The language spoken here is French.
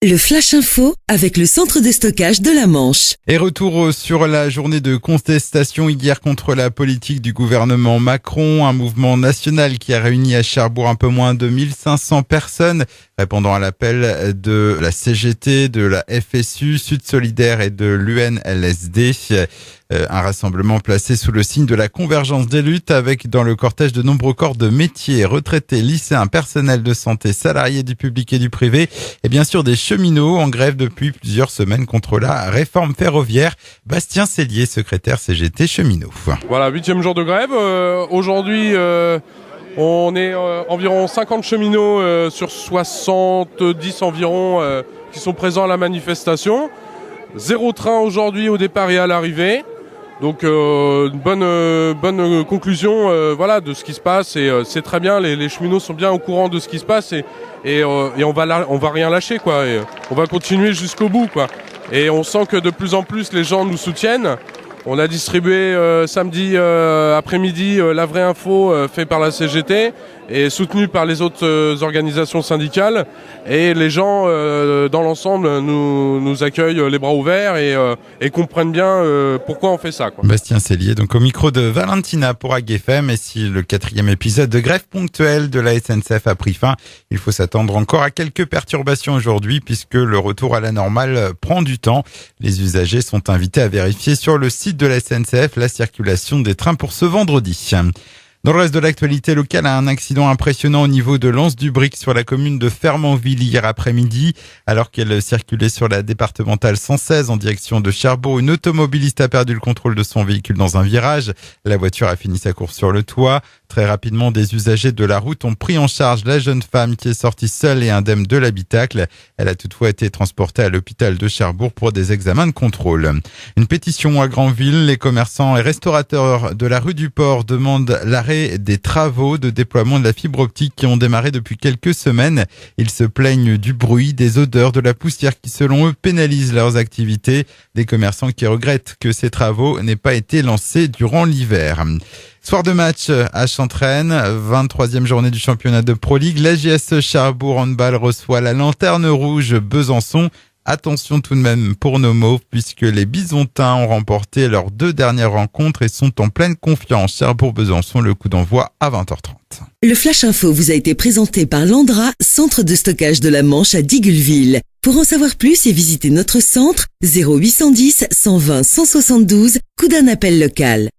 Le Flash Info avec le centre de stockage de la Manche. Et retour sur la journée de contestation hier contre la politique du gouvernement Macron, un mouvement national qui a réuni à Cherbourg un peu moins de 1500 personnes, répondant à l'appel de la CGT, de la FSU, Sud Solidaire et de l'UNLSD. Un rassemblement placé sous le signe de la convergence des luttes avec dans le cortège de nombreux corps de métiers, retraités, lycéens, personnels de santé, salariés du public et du privé et bien sûr des cheminots en grève depuis plusieurs semaines contre la réforme ferroviaire. Bastien Cellier, secrétaire CGT cheminot. Voilà, 8e jour de grève. Aujourd'hui, on est environ 50 cheminots sur 70 environ qui sont présents à la manifestation. 0 train aujourd'hui au départ et à l'arrivée. Donc une bonne conclusion voilà, de ce qui se passe et c'est très bien, les cheminots sont bien au courant de ce qui se passe et on va rien lâcher quoi, et on va continuer jusqu'au bout quoi. Et on sent que de plus en plus les gens nous soutiennent. On a distribué samedi après-midi la vraie info fait par la CGT et soutenue par les autres organisations syndicales. Et les gens, dans l'ensemble, nous accueillent les bras ouverts et comprennent bien pourquoi on fait ça, quoi. Bastien Cellier, donc au micro de Valentina pour AGFM. Et si le 4e épisode de grève ponctuelle de la SNCF a pris fin, il faut s'attendre encore à quelques perturbations aujourd'hui puisque le retour à la normale prend du temps. Les usagers sont invités à vérifier sur le site de la SNCF la circulation des trains pour ce vendredi. Dans le reste de l'actualité locale, un accident impressionnant au niveau de l'Anse-du-Bric sur la commune de Fermanville hier après-midi. Alors qu'elle circulait sur la départementale 116 en direction de Cherbourg, une automobiliste a perdu le contrôle de son véhicule dans un virage. La voiture a fini sa course sur le toit. Très rapidement, des usagers de la route ont pris en charge la jeune femme qui est sortie seule et indemne de l'habitacle. Elle a toutefois été transportée à l'hôpital de Cherbourg pour des examens de contrôle. Une pétition à Granville. Les commerçants et restaurateurs de la rue du Port demandent l'arrêt des travaux de déploiement de la fibre optique qui ont démarré depuis quelques semaines. Ils se plaignent du bruit, des odeurs, de la poussière qui selon eux pénalisent leurs activités. Des commerçants qui regrettent que ces travaux n'aient pas été lancés durant l'hiver. Soir de match à Chantraine, 23e journée du championnat de Pro League. L'AGS Cherbourg Handball reçoit la Lanterne Rouge Besançon. Attention tout de même pour nos mauves puisque les Bisontins ont remporté leurs 2 dernières rencontres et sont en pleine confiance. Cherbourg-Besançon, le coup d'envoi à 20h30. Le Flash Info vous a été présenté par Landra, centre de stockage de la Manche à Digueulville. Pour en savoir plus et visiter notre centre, 0810 120 172, coup d'un appel local.